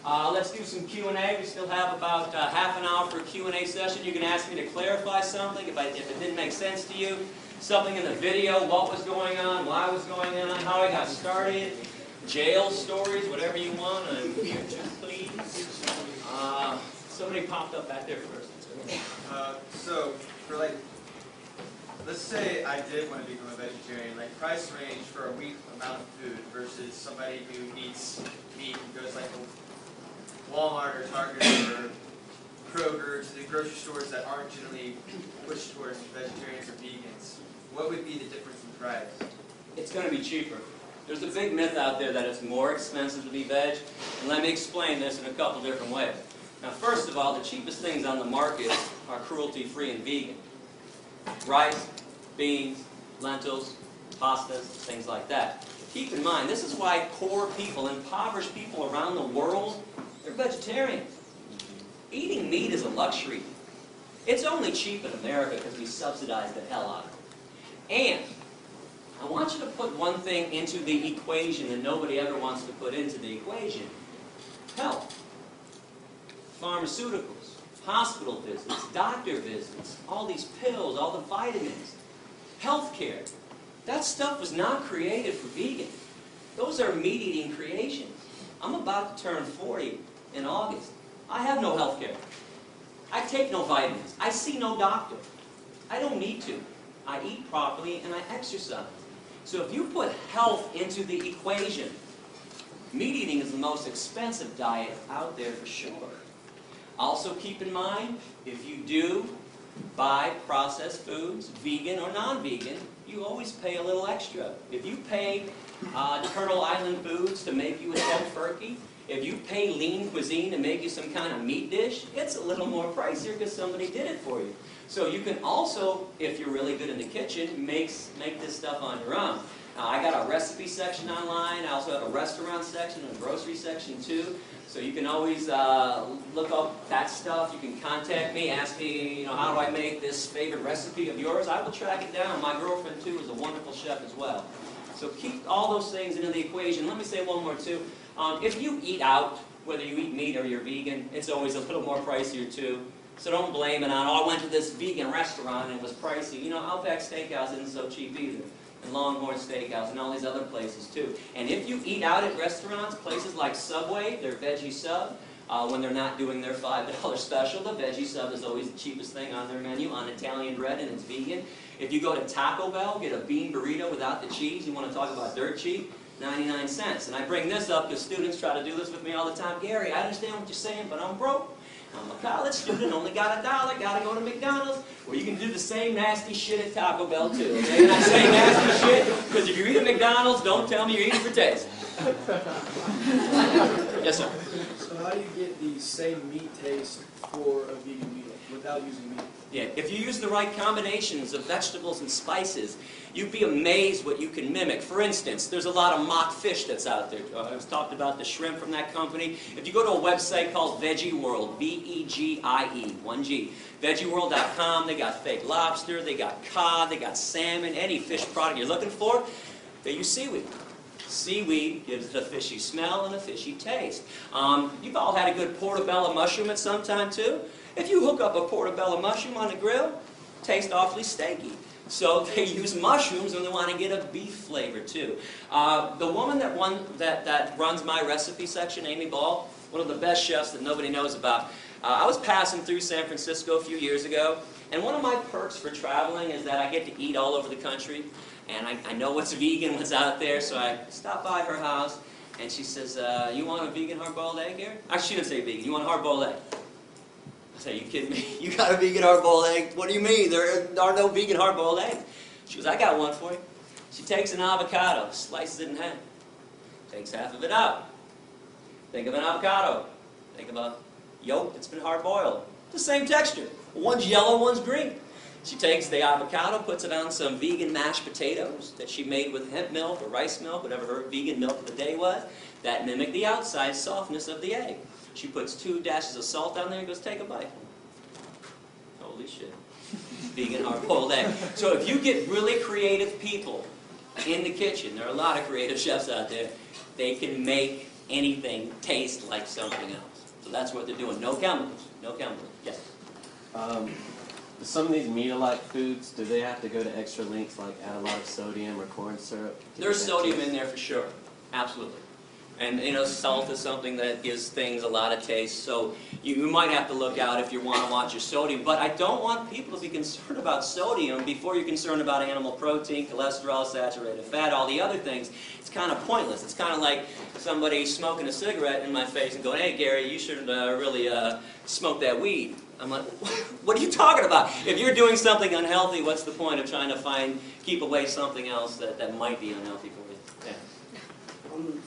Let's do some Q&A. We still have about half an hour for a Q&A session. You can ask me to clarify something if it didn't make sense to you. Something in the video, what was going on, why was going on, how I got started, jail stories, whatever you want. I'm here to please. Somebody popped up back there first. So, for let's say I did want to become a vegetarian, price range for a week amount of food versus somebody who eats meat and goes to Walmart or Target or Kroger, to the grocery stores that aren't generally pushed towards vegetarians or vegans. What would be the difference in price? It's going to be cheaper. There's a big myth out there that it's more expensive to be veg, and let me explain this in a couple different ways. Now, first of all, the cheapest things on the market are cruelty-free and vegan. Rice, beans, lentils, pastas, things like that. Keep in mind, this is why poor people, impoverished people around the world, they're vegetarians. Eating meat is a luxury. It's only cheap in America because we subsidize the hell out of it. And I want you to put one thing into the equation that nobody ever wants to put into the equation. Health. Pharmaceuticals, hospital visits, doctor visits, all these pills, all the vitamins, healthcare. That stuff was not created for vegans. Those are meat-eating creations. I'm about to turn 40 in August. I have no healthcare. I take no vitamins. I see no doctor. I don't need to. I eat properly and I exercise. So if you put health into the equation, meat eating is the most expensive diet out there for sure. Also keep in mind, if you do buy processed foods, vegan or non-vegan, you always pay a little extra. If you pay Turtle Island Foods to make you a tofurkey, if you pay Lean Cuisine to make you some kind of meat dish, it's a little more pricier because somebody did it for you. So you can also, if you're really good in the kitchen, make this stuff on your own. I got a recipe section online. I also have a restaurant section and a grocery section too. So you can always look up that stuff. You can contact me, ask me, how do I make this favorite recipe of yours? I will track it down. My girlfriend too is a wonderful chef as well. So keep all those things into the equation. Let me say one more too. If you eat out, whether you eat meat or you're vegan, it's always a little more pricier too. So don't blame it on, I went to this vegan restaurant and it was pricey. Outback Steakhouse isn't so cheap either. And Longhorn Steakhouse and all these other places too. And if you eat out at restaurants, places like Subway, their veggie sub, when they're not doing their $5 special, the veggie sub is always the cheapest thing on their menu, on Italian bread, and it's vegan. If you go to Taco Bell, get a bean burrito without the cheese, you want to talk about dirt cheap, 99 cents. And I bring this up because students try to do this with me all the time. Gary, I understand what you're saying, but I'm broke. I'm a college student, only got $1, got to go to McDonald's. Well, you can do the same nasty shit at Taco Bell too, okay? And I say nasty shit because if you're eating McDonald's, don't tell me you're eating for taste. Yes, sir? So how do you get the same meat taste for a vegan meal without using meat? Yeah, if you use the right combinations of vegetables and spices, you'd be amazed what you can mimic. For instance, there's a lot of mock fish that's out there. I was talked about the shrimp from that company. If you go to a website called Veggie World, V-E-G-I-E, 1G, veggieworld.com, they got fake lobster, they got cod, they got salmon, any fish product you're looking for, they use seaweed. Seaweed gives it a fishy smell and a fishy taste. You've all had a good portobello mushroom at some time too. If you hook up a portobello mushroom on the grill, it tastes awfully steaky. So they use mushrooms and they want to get a beef flavor too. The woman that runs my recipe section, Amy Ball, one of the best chefs that nobody knows about. I was passing through San Francisco a few years ago, and one of my perks for traveling is that I get to eat all over the country, and I know what's vegan, what's out there, so I stopped by her house, and she says, you want a vegan hard-boiled egg here? Actually, she didn't say vegan. You want a hard-boiled egg? I said, are you kidding me? You got a vegan hard-boiled egg? What do you mean? There are no vegan hard-boiled eggs. She goes, I got one for you. She takes an avocado, slices it in half, takes half of it out. Think of an avocado. Think of a yolk that's been hard-boiled. The same texture. One's yellow, one's green. She takes the avocado, puts it on some vegan mashed potatoes that she made with hemp milk or rice milk, whatever her vegan milk of the day was, that mimicked the outside softness of the egg. She puts 2 dashes of salt on there and goes, take a bite. Holy shit. Vegan hard-boiled egg. So if you get really creative people in the kitchen, there are a lot of creative chefs out there, they can make anything taste like something else. So that's what they're doing. No chemicals. No chemicals. Yes? Some of these meat-alike foods, do they have to go to extra lengths, like add a lot of sodium or corn syrup? There's sodium in there for sure. Absolutely. And, you know, salt is something that gives things a lot of taste, so you might have to look out if you want to watch your sodium. But I don't want people to be concerned about sodium before you're concerned about animal protein, cholesterol, saturated fat, all the other things. It's kind of pointless. It's kind of like somebody smoking a cigarette in my face and going, hey, Gary, you should really smoke that weed. I'm like, what are you talking about? If you're doing something unhealthy, what's the point of trying to keep away something else that might be unhealthy for you? Yeah.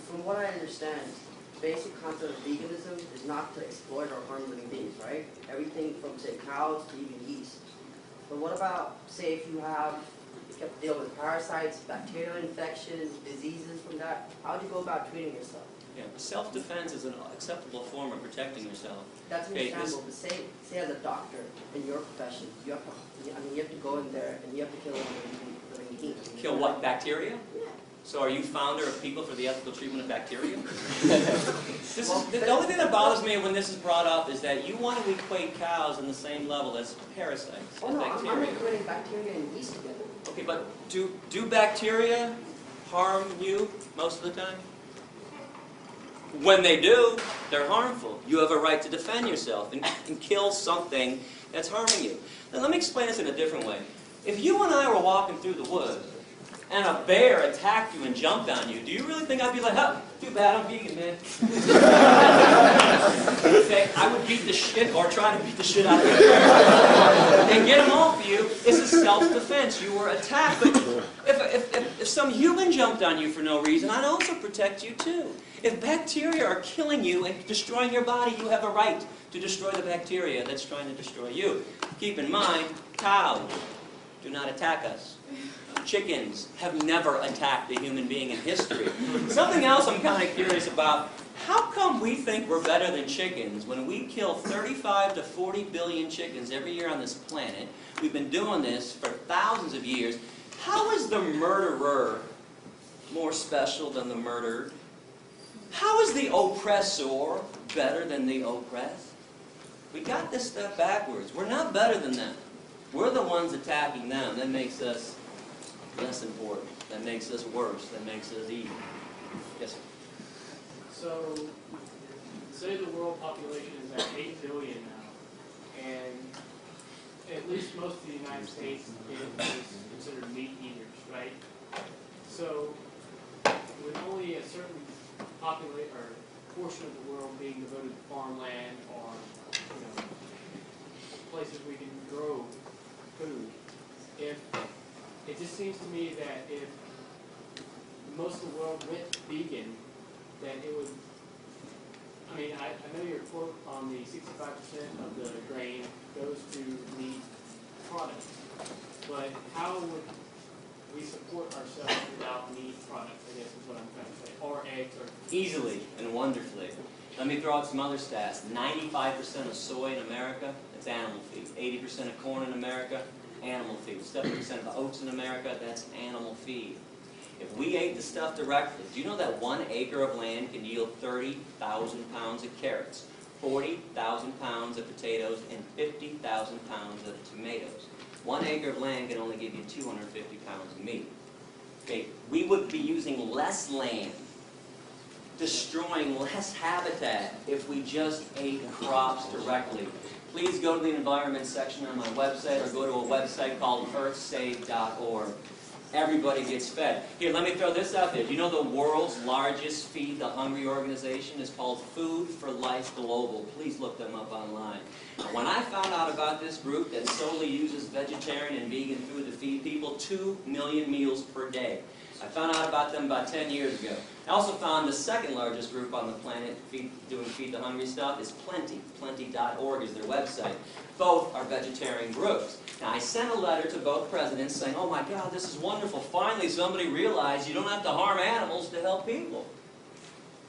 From what I understand, the basic concept of veganism is not to exploit or harm living beings, right? Everything from, say, cows to even yeast. But what about, say, if you have to deal with parasites, bacterial infections, diseases from that? How do you go about treating yourself? Yeah, self-defense is an acceptable form of protecting yourself. That's understandable, but say as a doctor in your profession, you have to go in there and you have to kill living beings. Kill what, bacteria? Yeah. So are you founder of People for the Ethical Treatment of Bacteria? The only thing that bothers me when this is brought up is that you want to equate cows on the same level as parasites Oh and no, bacteria. I'm equating bacteria and yeast together. Okay, but do bacteria harm you most of the time? When they do, they're harmful. You have a right to defend yourself and kill something that's harming you. Now let me explain this in a different way. If you and I were walking through the woods and a bear attacked you and jumped on you, do you really think I'd be like, huh, too bad, I'm vegan, man? Okay, I would beat the shit, or try to beat the shit out of you and get them off you. It's a self-defense. You were attacked. But if some human jumped on you for no reason, I'd also protect you too. If bacteria are killing you and destroying your body, you have a right to destroy the bacteria that's trying to destroy you. Keep in mind, cows do not attack us. Chickens have never attacked a human being in history. Something else I'm kind of curious about, how come we think we're better than chickens when we kill 35 to 40 billion chickens every year on this planet? We've been doing this for thousands of years. How is the murderer more special than the murdered? How is the oppressor better than the oppressed? We got this stuff backwards. We're not better than them. We're the ones attacking them. That makes us less important. That makes us worse. That makes us evil. Yes, sir. So, say the world population is at 8 billion now, and at least most of the United States is considered meat eaters, right? So, with only a certain portion of the world being devoted to farmland or places we can grow food, it just seems to me that if most of the world went vegan, then it would, I know your quote on the 65% of the grain goes to meat products, but how would we support ourselves without meat products, I guess is what I'm trying to say, or eggs or... Easily and wonderfully. Let me throw out some other stats. 95% of soy in America, that's animal feed. 80% of corn in America, animal feed. 70% of oats in America, that's animal feed. If we ate the stuff directly, do you know that 1 acre of land can yield 30,000 pounds of carrots, 40,000 pounds of potatoes, and 50,000 pounds of tomatoes? 1 acre of land can only give you 250 pounds of meat. Okay, we would be using less land, destroying less habitat if we just ate crops directly. Please go to the environment section on my website or go to a website called earthsave.org. Everybody gets fed. Here, let me throw this out there. Do you know the world's largest Feed the Hungry organization is called Food for Life Global? Please look them up online. When I found out about this group that solely uses vegetarian and vegan food to feed people 2 million meals per day, I found out about them about 10 years ago. I also found the second largest group on the planet doing Feed the Hungry stuff is Plenty. Plenty.org is their website. Both are vegetarian groups. Now, I sent a letter to both presidents saying, oh my God, this is wonderful. Finally, somebody realized you don't have to harm animals to help people.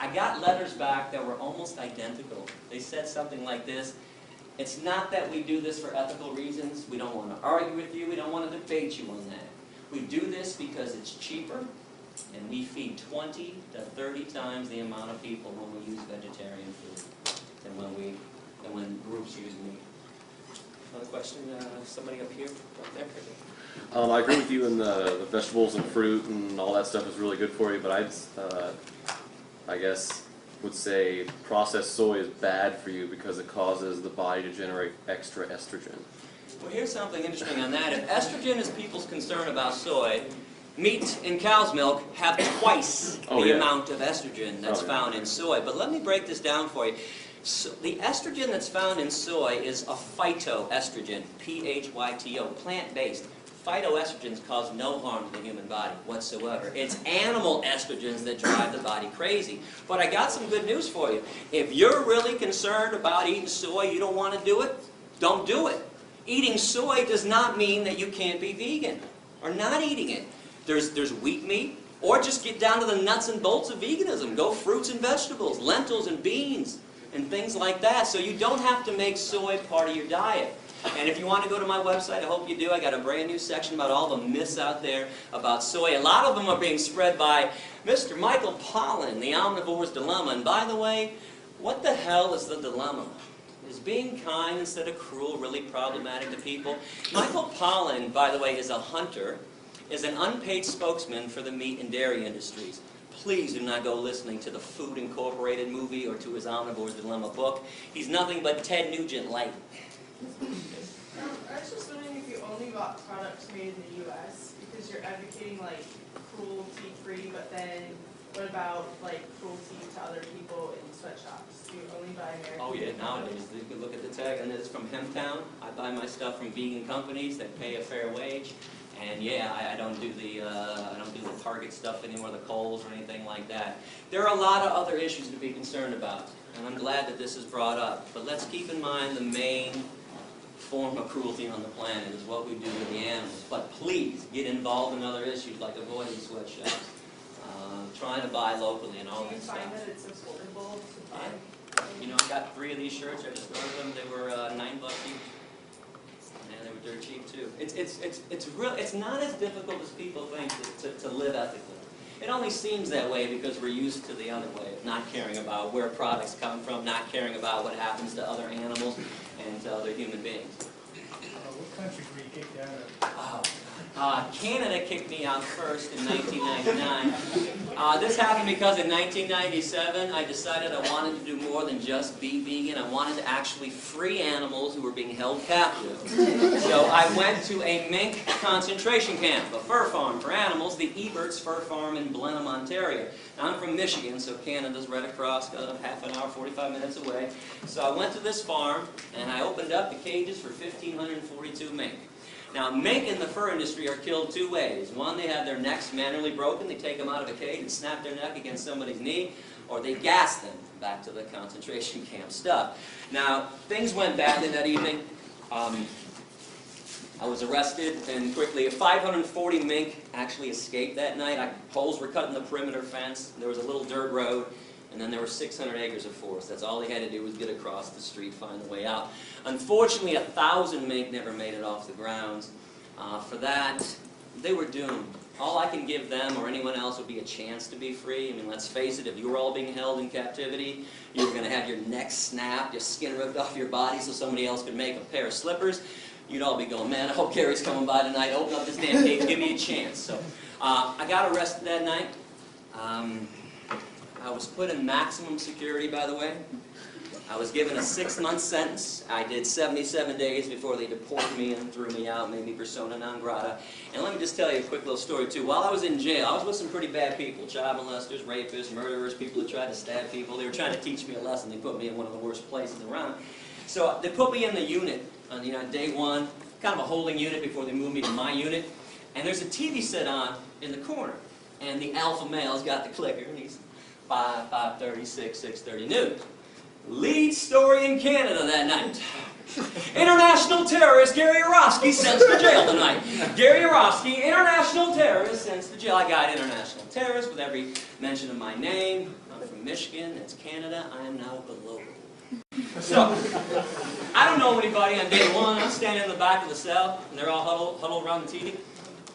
I got letters back that were almost identical. They said something like this: it's not that we do this for ethical reasons. We don't want to argue with you. We don't want to debate you on that. We do this because it's cheaper, And we feed 20 to 30 times the amount of people when we use vegetarian food than when groups use meat. Another question? Somebody up here? Right there? I agree with you in the vegetables and fruit and all that stuff is really good for you, but I guess would say processed soy is bad for you because it causes the body to generate extra estrogen. Well, here's something interesting on that. If estrogen is people's concern about soy, meat and cow's milk have twice the amount of estrogen that's found in soy. But let me break this down for you. So the estrogen that's found in soy is a phytoestrogen, P-H-Y-T-O, plant-based. Phytoestrogens cause no harm to the human body whatsoever. It's animal estrogens that drive the body crazy. But I got some good news for you. If you're really concerned about eating soy, you don't want to do it, don't do it. Eating soy does not mean that you can't be vegan or not eating it. There's wheat meat, or just get down to the nuts and bolts of veganism. Go fruits and vegetables, lentils and beans, and things like that. So you don't have to make soy part of your diet. And if you want to go to my website, I hope you do. I got a brand new section about all the myths out there about soy. A lot of them are being spread by Mr. Michael Pollan, The Omnivore's Dilemma. And by the way, what the hell is the dilemma? Is being kind instead of cruel really problematic to people? Michael Pollan, by the way, is a hunter, is an unpaid spokesman for the meat and dairy industries. Please do not go listening to the Food Incorporated movie or to his Omnivore's Dilemma book. He's nothing but Ted Nugent light. I was just wondering if you only bought products made in the U.S. because you're advocating like cruelty-free, but then what about like cruelty to other people in sweatshops? Do you only buy American? Oh yeah, nowadays you can look at the tag, and it's from Hemptown. I buy my stuff from vegan companies that pay a fair wage, and yeah, I don't do the Target stuff anymore, the Kohl's or anything like that. There are a lot of other issues to be concerned about, and I'm glad that this is brought up. But let's keep in mind the main form of cruelty on the planet is what we do with the animals. But please get involved in other issues like avoiding sweatshops, trying to buy locally and all that stuff. Do you find that it's affordable to buy? You know, I got 3 of these shirts. I just ordered them. They were $9 each. And they were dirt cheap too. It's not as difficult as people think to live ethically. It only seems that way because we're used to the other way of not caring about where products come from, not caring about what happens to other animals and to other human beings. What country were you kicked out of? Canada kicked me out first in 1999. This happened because in 1997 I decided I wanted to do more than just be vegan. I wanted to actually free animals who were being held captive. So I went to a mink concentration camp, a fur farm for animals, the Ebert's Fur Farm in Blenheim, Ontario. Now, I'm from Michigan, so Canada's right across, half an hour, 45 minutes away. So I went to this farm and I opened up the cages for 1,542 mink. Now, mink in the fur industry are killed 2 ways. One, they have their necks manually broken. They take them out of a cage and snap their neck against somebody's knee, or they gas them back to the concentration camp stuff. Now, things went badly that evening. I was arrested, and quickly 540 mink actually escaped that night. Holes were cut in the perimeter fence. There was a little dirt road. And then there were 600 acres of forest. That's all they had to do was get across the street, find a way out. Unfortunately, 1,000 mink never made it off the grounds. For that, they were doomed. All I can give them or anyone else would be a chance to be free. I mean, let's face it, if you were all being held in captivity, you were going to have your neck snapped, your skin ripped off your body so somebody else could make a pair of slippers. You'd all be going, man, I hope Gary's coming by tonight. Open up this damn cage, give me a chance. So I got arrested that night. I was put in maximum security, by the way. I was given a 6-month sentence. I did 77 days before they deported me and threw me out, made me persona non grata. And let me just tell you a quick little story, too. While I was in jail, I was with some pretty bad people, child molesters, rapists, murderers, people who tried to stab people. They were trying to teach me a lesson. They put me in one of the worst places around. So they put me in the unit on day 1, kind of a holding unit before they moved me to my unit. And there's a TV set on in the corner. And the alpha male's got the clicker. And he's 5, 5:30, 6, 6:30 noon. Lead story in Canada that night. International terrorist Gary Yourofsky sent to jail tonight. Gary Yourofsky, international terrorist, sent to jail. I got international terrorist with every mention of my name. I'm from Michigan, that's Canada. I am now the local. So, I don't know anybody on day 1. I'm standing in the back of the cell, and they're all huddled around the TV.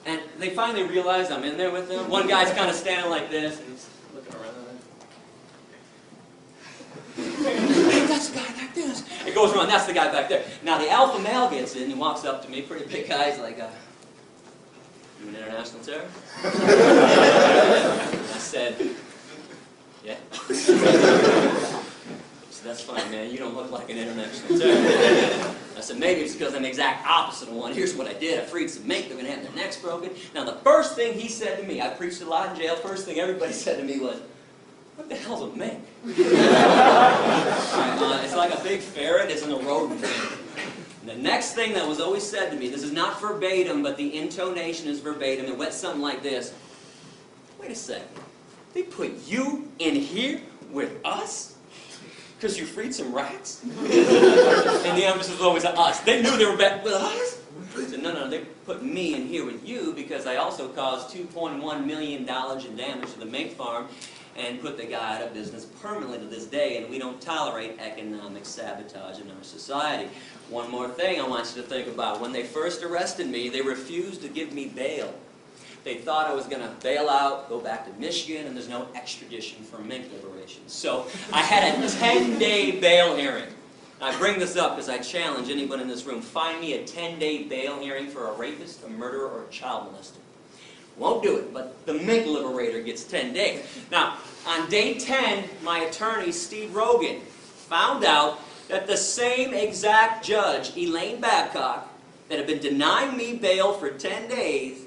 And they finally realize I'm in there with them. One guy's kind of standing like this, and he's looking around. Hey, that's the guy back there. It goes around, that's the guy back there. Now the alpha male gets in, he walks up to me, pretty big guy, he's like, you an international terrorist? I said, yeah. So that's funny, man, you don't look like an international terrorist. I said, maybe it's because I'm the exact opposite of one. Here's what I did. I freed some mink. They're going to have their necks broken. Now, the first thing he said to me, I preached a lot in jail. First thing everybody said to me was, what the hell's a mink? It's like a big ferret. It's in a rodent family. And the next thing that was always said to me, this is not verbatim, but the intonation is verbatim. It went something like this. Wait a second. They put you in here with us? Because you freed some rats? And the emphasis was always on us. They knew they were back with us? I said, no, they put me in here with you because I also caused $2.1 million in damage to the mink farm and put the guy out of business permanently to this day, and we don't tolerate economic sabotage in our society. One more thing I want you to think about. When they first arrested me, they refused to give me bail. They thought I was going to bail out, go back to Michigan, and there's no extradition for mink liberation. So I had a 10-day bail hearing. I bring this up because I challenge anyone in this room. Find me a 10-day bail hearing for a rapist, a murderer, or a child molester. Won't do it, but the mink liberator gets 10 days. Now, on day 10, my attorney, Steve Rogan, found out that the same exact judge, Elaine Babcock, that had been denying me bail for 10 days,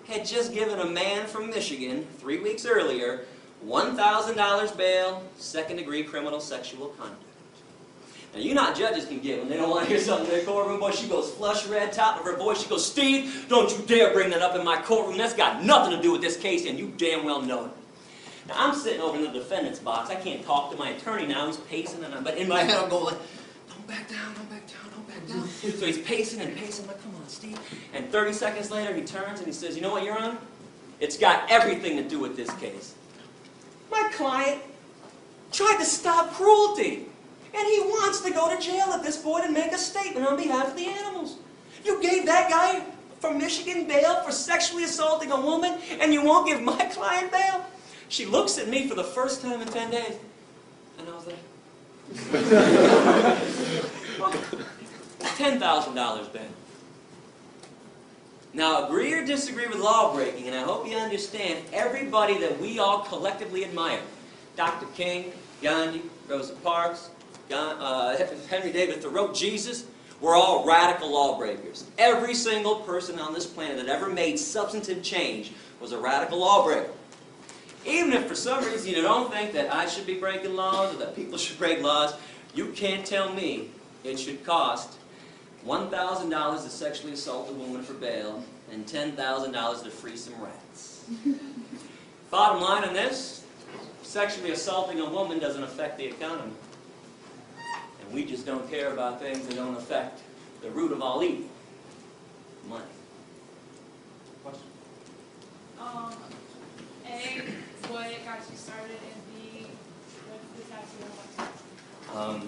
had just given a man from Michigan, 3 weeks earlier, $1,000 bail, second-degree criminal sexual conduct. Now, you know how judges can give when they don't want to hear something in their courtroom. Boy, she goes flush red, top of her voice. She goes, Steve, don't you dare bring that up in my courtroom. That's got nothing to do with this case, and you damn well know it. Now, I'm sitting over in the defendant's box. I can't talk to my attorney now. He's pacing, but in my head I'm going, don't back down, don't back down, don't back down. So he's pacing and pacing. I'm like, come on, Steve. And 30 seconds later, he turns and he says, you know what, Your Honor? It's got everything to do with this case. My client tried to stop cruelty. And he wants to go to jail at this point and make a statement on behalf of the animals. You gave that guy from Michigan bail for sexually assaulting a woman, and you won't give my client bail? She looks at me for the first time in 10 days. And I was like, $10,000 bail. Now, agree or disagree with law breaking, and I hope you understand everybody that we all collectively admire. Dr. King, Gandhi, Rosa Parks, Henry David Thoreau, Jesus, we're all radical lawbreakers. Every single person on this planet that ever made substantive change was a radical lawbreaker. Even if for some reason you don't think that I should be breaking laws or that people should break laws, you can't tell me it should cost $1,000 to sexually assault a woman for bail and $10,000 to free some rats. Bottom line on this, sexually assaulting a woman doesn't affect the economy. And we just don't care about things that don't affect the root of all evil, money. Question? What got you started in the tattoo?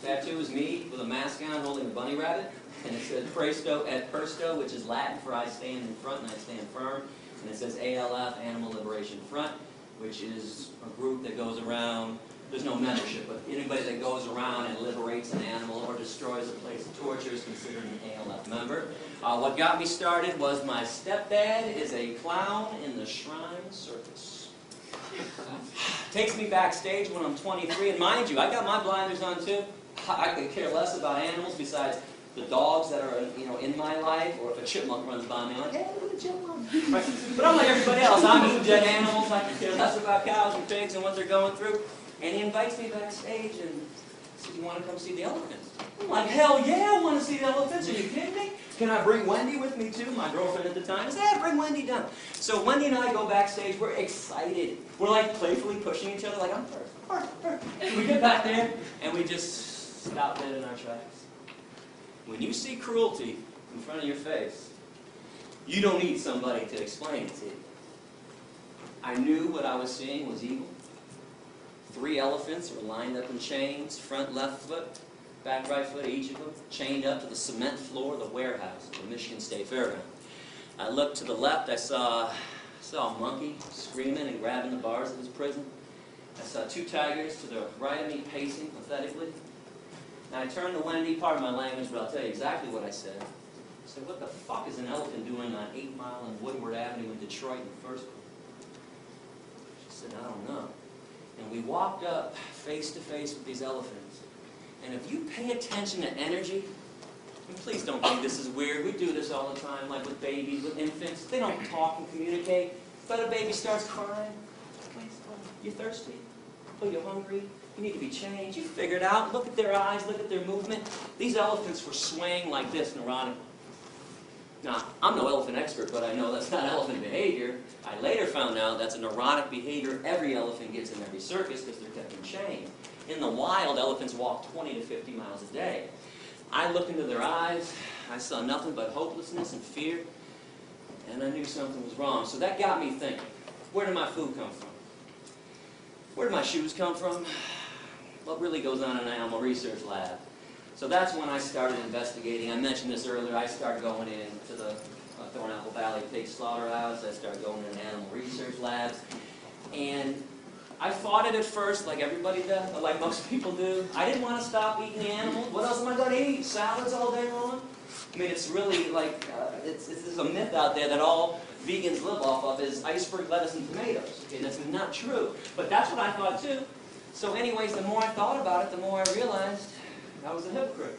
Tattoo is me with a mask on holding a bunny rabbit, and it says Presto et Persto, which is Latin for I stand in front and I stand firm, and it says ALF, Animal Liberation Front, which is a group that goes around, there's no membership, but anybody that goes around and liberates an animal or destroys a place of torture is considered an ALF member. What got me started was my stepdad is a clown in the Shrine Circus. Takes me backstage when I'm 23, and mind you, I got my blinders on too. I could care less about animals besides the dogs that are in my life, or if a chipmunk runs by me, I'm like, hey, look at a chipmunk. Right? But I'm like everybody else. I'm eating dead animals. I could care less about cows and pigs and what they're going through. And he invites me backstage and says, you want to come see the elephants? I'm like, hell yeah, I want to see the elephants. Are you kidding me? Can I bring Wendy with me too? My girlfriend at the time said, yeah, bring Wendy down. So Wendy and I go backstage. We're excited. We're like playfully pushing each other like, I'm first. We get back there and we just stop dead in our tracks. When you see cruelty in front of your face, you don't need somebody to explain it to you. I knew what I was seeing was evil. 3 elephants were lined up in chains, front left foot, back right foot, each of them, chained up to the cement floor of the warehouse of the Michigan State Fairground. I looked to the left, I saw a monkey screaming and grabbing the bars of his prison. I saw 2 tigers to the right of me pacing pathetically. And I turned to Wendy, pardon my language, but I'll tell you exactly what I said. I said, what the fuck is an elephant doing on 8 Mile and Woodward Avenue in Detroit in the first place? She said, I don't know. And we walked up face to face with these elephants. And if you pay attention to energy, and please don't think this is weird. We do this all the time, like with babies, with infants. They don't talk and communicate. But a baby starts crying. You thirsty? Oh, you're hungry? You need to be changed. You figure it out. Look at their eyes. Look at their movement. These elephants were swaying like this neurotically. Now, I'm no elephant expert, but I know that's not elephant behavior. I later found out that's a neurotic behavior every elephant gets in every circus because they're kept in chain. In the wild, elephants walk 20 to 50 miles a day. I looked into their eyes. I saw nothing but hopelessness and fear. And I knew something was wrong. So that got me thinking, where did my food come from? Where did my shoes come from? What really goes on in an animal research lab? So that's when I started investigating. I mentioned this earlier. I started going into the Thornapple Valley Pig Slaughterhouse. I started going into animal research labs. And I fought it at first, like everybody does, like most people do. I didn't want to stop eating the animals. What else am I going to eat? Salads all day long? I mean, it's really like, there's a myth out there that all vegans live off of is iceberg lettuce and tomatoes. Okay, that's not true. But that's what I thought too. So anyways, the more I thought about it, the more I realized I was a hypocrite.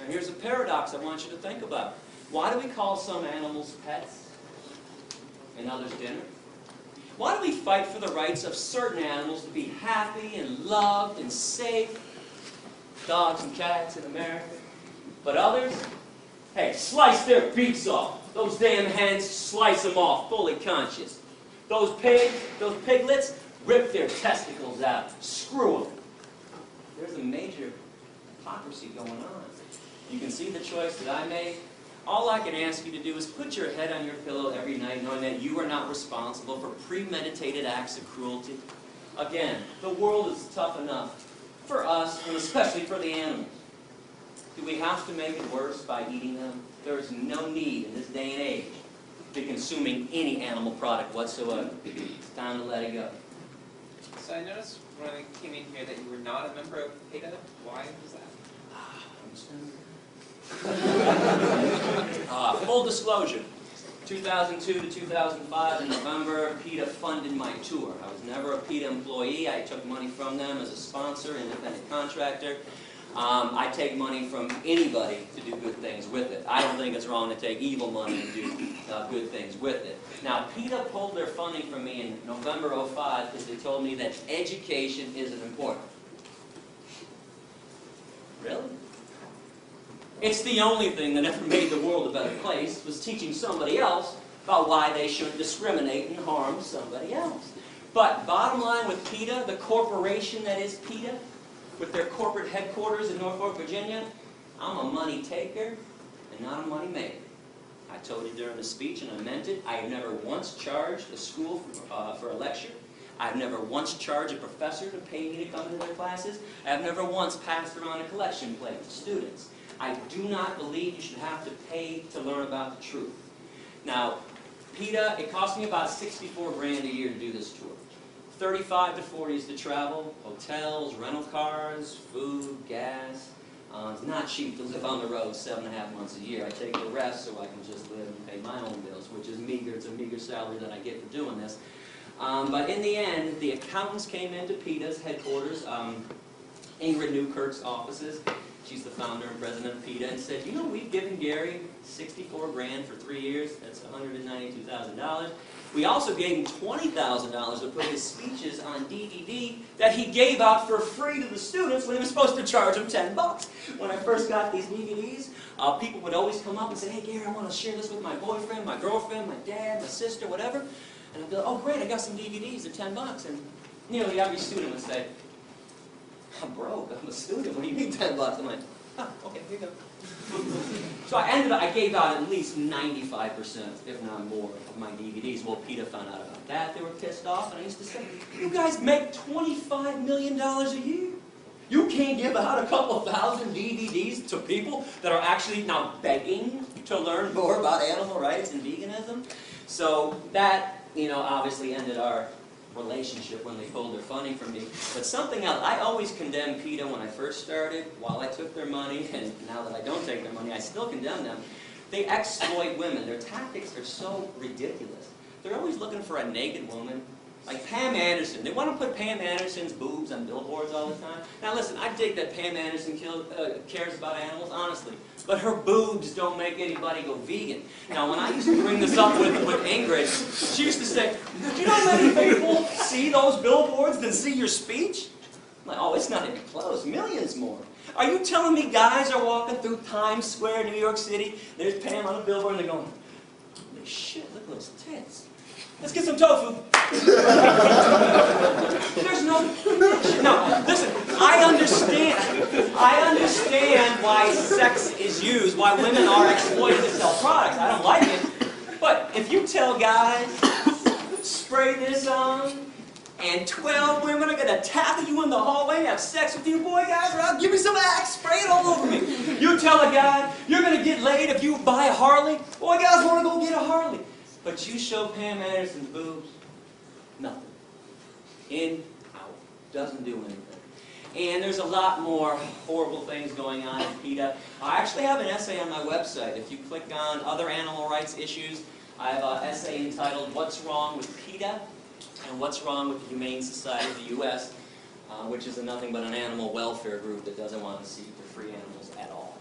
And here's a paradox I want you to think about. Why do we call some animals pets and others dinner? Why do we fight for the rights of certain animals to be happy and loved and safe? Dogs and cats in America. But others, hey, slice their beaks off. Those damn hens, slice them off, fully conscious. Those pigs, those piglets, rip their testicles out. Screw them. There's a major hypocrisy going on. You can see the choice that I made. All I can ask you to do is put your head on your pillow every night knowing that you are not responsible for premeditated acts of cruelty. Again, the world is tough enough for us, and especially for the animals. Do we have to make it worse by eating them? There is no need in this day and age to be consuming any animal product whatsoever. It's time to let it go. So I noticed when I came in here that you were not a member of PETA. Why was that? Full disclosure, 2002 to 2005 in November, PETA funded my tour. I was never a PETA employee. I took money from them as a sponsor, independent contractor. I take money from anybody to do good things with it. I don't think it's wrong to take evil money and do good things with it. Now, PETA pulled their funding from me in November '05 because they told me that education isn't important. Really? It's the only thing that ever made the world a better place, was teaching somebody else about why they shouldn't discriminate and harm somebody else. But bottom line with PETA, the corporation that is PETA, with their corporate headquarters in Norfolk, Virginia, I'm a money taker and not a money maker. I told you during the speech, and I meant it, I have never once charged a school for a lecture. I've never once charged a professor to pay me to come to their classes. I've never once passed around a collection plate to students. I do not believe you should have to pay to learn about the truth. Now, PETA, it cost me about $64 grand a year to do this tour. 35 to 40 is to travel, hotels, rental cars, food, gas. It's not cheap to live on the road 7.5 months a year. I take the rest so I can just live and pay my own bills, which is meager. It's a meager salary that I get for doing this. But in the end, the accountants came into PETA's headquarters, Ingrid Newkirk's offices. She's the founder and president of PETA, and said, you know, we've given Gary 64 grand for 3 years. That's $192,000. We also gave him $20,000 to put his speeches on DVD that he gave out for free to the students when he was supposed to charge them $10. When I first got these DVDs, people would always come up and say, hey, Gary, I want to share this with my boyfriend, my girlfriend, my dad, my sister, whatever. And I'd be like, oh, great, I got some DVDs. They're $10. And nearly every student would say, I'm broke. I'm a student. What do you mean $10? I'm like, oh, okay, here you go. So I gave out at least 95%, if not more, of my DVDs. Well, PETA found out about that. They were pissed off, and I used to say, you guys make $25 million a year. You can't give out a couple thousand DVDs to people that are actually now begging to learn more about animal rights and veganism. So that, obviously ended our relationship when they pulled their funding from me. But something else, I always condemned PETA when I first started, while I took their money, and now that I don't take their money, I still condemn them. They exploit women. Their tactics are so ridiculous. They're always looking for a naked woman. Like Pam Anderson. They want to put Pam Anderson's boobs on billboards all the time. Now listen, I dig that Pam Anderson cares about animals, honestly. But her boobs don't make anybody go vegan. Now when I used to bring this up with Ingrid, she used to say, do you know how many people see those billboards than see your speech? I'm like, oh, it's not even close. Millions more. Are you telling me guys are walking through Times Square, New York City, there's Pam on a billboard, and they're going, holy shit, look at those tits. Let's get some tofu. There's no connection. No, listen, I understand why sex is used, why women are exploited to sell products. I don't like it. But if you tell guys, spray this on, and 12 women are going to tackle you in the hallway and have sex with you, boy, guys, or I'll give me some Axe, spray it all over me. You tell a guy, you're going to get laid if you buy a Harley, boy, guys want to go get a Harley. But you show Pam Anderson's boobs, nothing. In, out. Doesn't do anything. And there's a lot more horrible things going on in PETA. I actually have an essay on my website. If you click on other animal rights issues, I have an essay entitled What's Wrong with PETA and What's Wrong with the Humane Society of the U.S., which is nothing but an animal welfare group that doesn't want to see the free animals at all.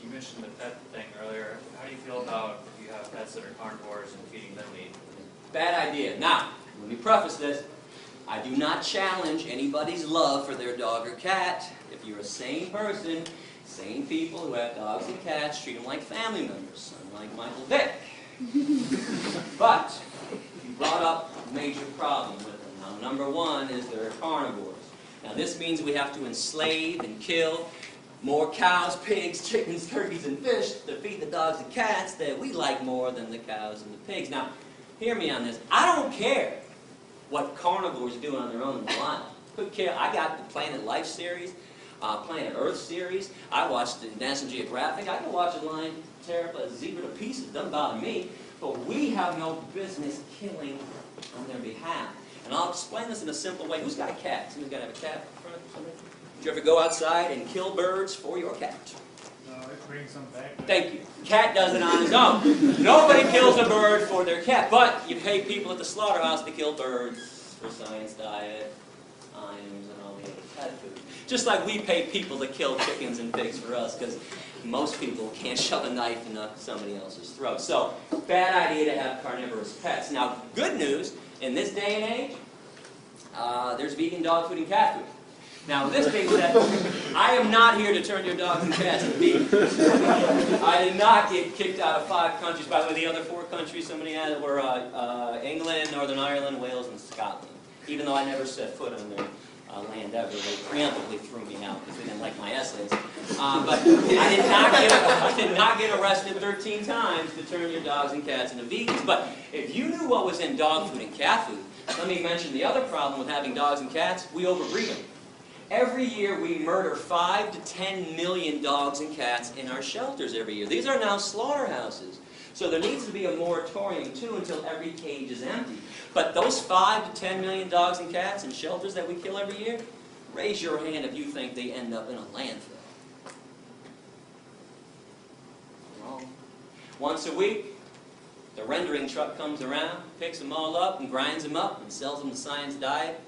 You mentioned the pet thing earlier. How do you feel about if you have pets that are carnivores and feeding them meat? Bad idea. Now, let me preface this. I do not challenge anybody's love for their dog or cat. If you're a sane person, sane people who have dogs and cats treat them like family members, unlike Michael Vick. But you brought up a major problem with them. Now, number one is they're carnivores. Now, this means we have to enslave and kill more cows, pigs, chickens, turkeys, and fish to feed the dogs and cats that we like more than the cows and the pigs. Now, hear me on this. I don't care what carnivores do on their own in the wild. Couldn't care. I got the Planet Life series, Planet Earth series. I watched the National Geographic. I can watch a lion tear a zebra to pieces. It doesn't bother me. But we have no business killing on their behalf. And I'll explain this in a simple way. Who's got a cat? Somebody's got to have a cat in front of somebody? Did you ever go outside and kill birds for your cat? No, it brings them back. Thank you. Cat does it on his own. Nobody kills a bird for their cat, but you pay people at the slaughterhouse to kill birds for science diet, ions, and all the other pet food. Just like we pay people to kill chickens and pigs for us, because most people can't shove a knife into somebody else's throat. So, bad idea to have carnivorous pets. Now, good news, in this day and age, there's vegan dog food and cat food. Now, this being said, I am not here to turn your dogs and cats into vegan. I did not get kicked out of 5 countries. By the way, the other 4 countries somebody had were England, Northern Ireland, Wales, and Scotland. Even though I never set foot on their land ever, they preemptively threw me out because they didn't like my essays. But I did not get arrested 13 times to turn your dogs and cats into vegans. But if you knew what was in dog food and cat food, let me mention the other problem with having dogs and cats. We overbreed them. Every year we murder 5 to 10 million dogs and cats in our shelters every year. These are now slaughterhouses. So there needs to be a moratorium too until every cage is empty. But those 5 to 10 million dogs and cats in shelters that we kill every year, raise your hand if you think they end up in a landfill. Wrong. Once a week, the rendering truck comes around, picks them all up and grinds them up and sells them to Science Diet,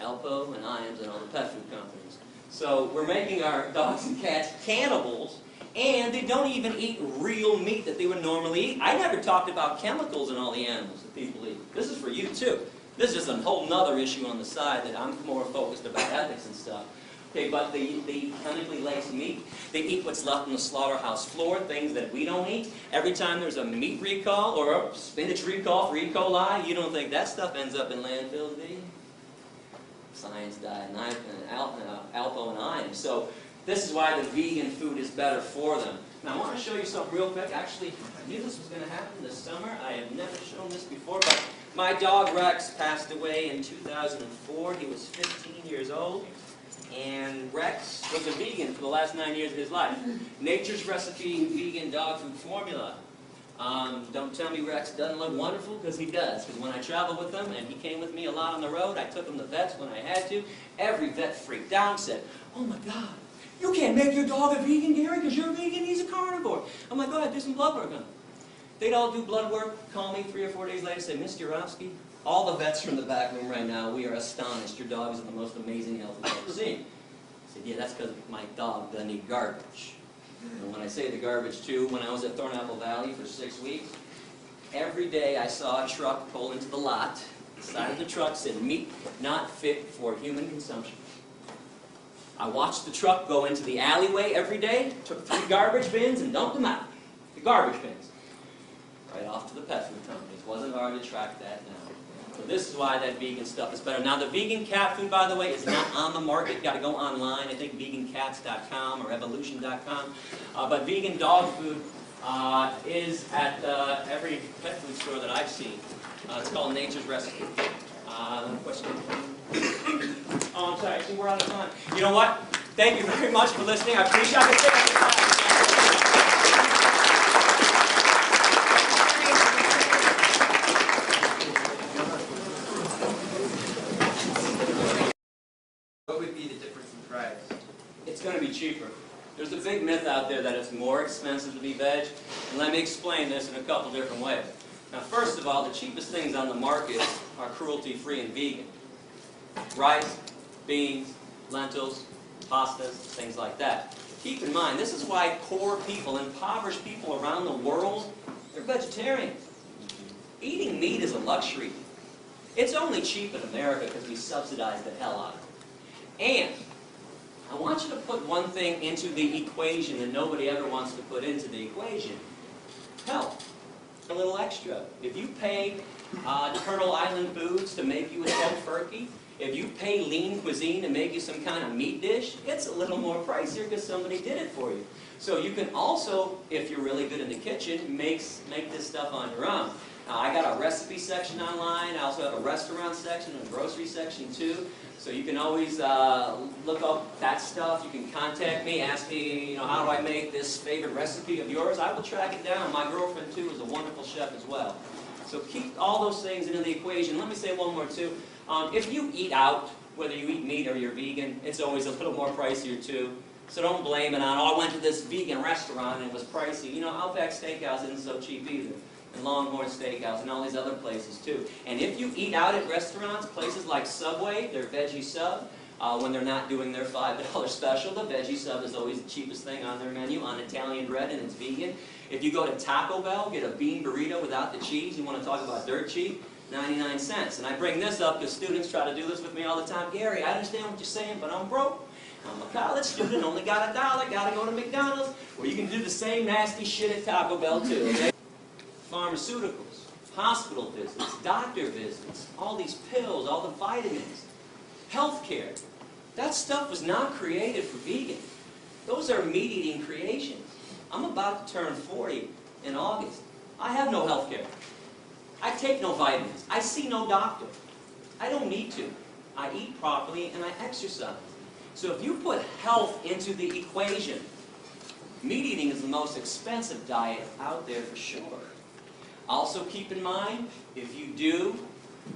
Alpo, and Iams, and all the pet food companies. So we're making our dogs and cats cannibals, and they don't even eat real meat that they would normally eat. I never talked about chemicals in all the animals that people eat. This is for you too. This is just a whole nother issue on the side that I'm more focused about ethics and stuff. Okay, but they eat chemically laced meat. They eat what's left on the slaughterhouse floor, things that we don't eat. Every time there's a meat recall or a spinach recall for E. coli, you don't think that stuff ends up in landfills, do you? Science Diet, and Alpo, and Iams. So this is why the vegan food is better for them. Now I want to show you something real quick. Actually, I knew this was going to happen this summer. I have never shown this before, but my dog Rex passed away in 2004. He was 15 years old. And Rex was a vegan for the last 9 years of his life. Nature's Recipe vegan dog food formula. Don't tell me Rex doesn't look wonderful, because he does. Because when I traveled with him, and he came with me a lot on the road, I took him to vets when I had to. Every vet freaked out and said, "Oh my God, you can't make your dog a vegan, Gary, because you're a vegan, he's a carnivore." I'm like, "Go ahead, do some blood work on him." They'd all do blood work, call me 3 or 4 days later, say, "Mr. Urofsky, all the vets from the back room right now, we are astonished. Your dog is in the most amazing health we've ever seen." I said, "Yeah, that's because my dog doesn't eat garbage." And when I say the garbage too, when I was at Thornapple Valley for 6 weeks, every day I saw a truck pull into the lot. The side of the truck said, "Meat not fit for human consumption." I watched the truck go into the alleyway every day, took 3 garbage bins and dumped them out. The garbage bins. Right off to the pet food companies. Wasn't hard to track that now. So this is why that vegan stuff is better. Now the vegan cat food, by the way, is not on the market. You've got to go online. I think vegancats.com or evolution.com. But vegan dog food is at every pet food store that I've seen. It's called Nature's Recipe. Question? Oh, I'm sorry. Actually, we're out of time. You know what? Thank you very much for listening. I appreciate it. What would be the difference in price? It's going to be cheaper. There's a big myth out there that it's more expensive to be veg, and let me explain this in a couple different ways. Now, first of all, the cheapest things on the market are cruelty-free and vegan. Rice, beans, lentils, pastas, things like that. Keep in mind, this is why poor people, impoverished people around the world, they're vegetarians. Eating meat is a luxury. It's only cheap in America because we subsidize the hell out of it. And I want you to put one thing into the equation that nobody ever wants to put into the equation. Health. A little extra. If you pay Turtle Island Foods to make you a tofurkey, if you pay Lean Cuisine to make you some kind of meat dish, it's a little more pricier because somebody did it for you. So you can also, if you're really good in the kitchen, make this stuff on your own. Now, I got a recipe section online. I also have a restaurant section and a grocery section too. So you can always look up that stuff. You can contact me, ask me, how do I make this favorite recipe of yours? I will track it down. My girlfriend too is a wonderful chef as well. So keep all those things into the equation. Let me say one more too. If you eat out, whether you eat meat or you're vegan, it's always a little more pricier too. So don't blame it on, I went to this vegan restaurant and it was pricey. Outback Steakhouse isn't so cheap either. And Longhorn Steakhouse and all these other places too. And if you eat out at restaurants, places like Subway, their veggie sub, when they're not doing their $5 special, the veggie sub is always the cheapest thing on their menu on Italian bread and it's vegan. If you go to Taco Bell, get a bean burrito without the cheese, you want to talk about dirt cheap, 99 cents. And I bring this up because students try to do this with me all the time. "Gary, I understand what you're saying, but I'm broke. I'm a college student, only got $1, got to go to McDonald's." Well, you can do the same nasty shit at Taco Bell too, okay? Pharmaceuticals, hospital visits, doctor visits, all these pills, all the vitamins, healthcare. That stuff was not created for vegan. Those are meat-eating creations. I'm about to turn 40 in August. I have no healthcare. I take no vitamins. I see no doctor. I don't need to. I eat properly and I exercise. So if you put health into the equation, meat eating is the most expensive diet out there for sure. Also keep in mind, if you do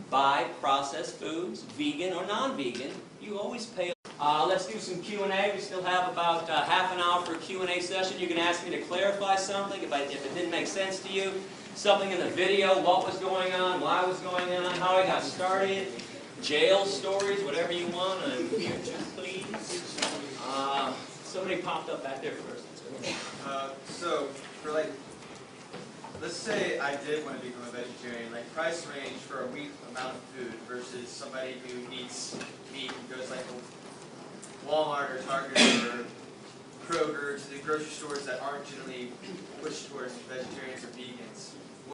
buy processed foods, vegan or non-vegan, you always pay. Let's do some Q&A. We still have about half an hour for a Q&A session. You can ask me to clarify something if it didn't make sense to you. Something in the video, what was going on, why it was going on, how I got started, jail stories, whatever you want. I'm here to please. Somebody popped up back there first. So, for let's say I did want to become a vegetarian, price range for a week amount of food versus somebody who eats meat and goes to Walmart or Target or Kroger, to the grocery stores that aren't generally pushed towards vegetarians or vegans.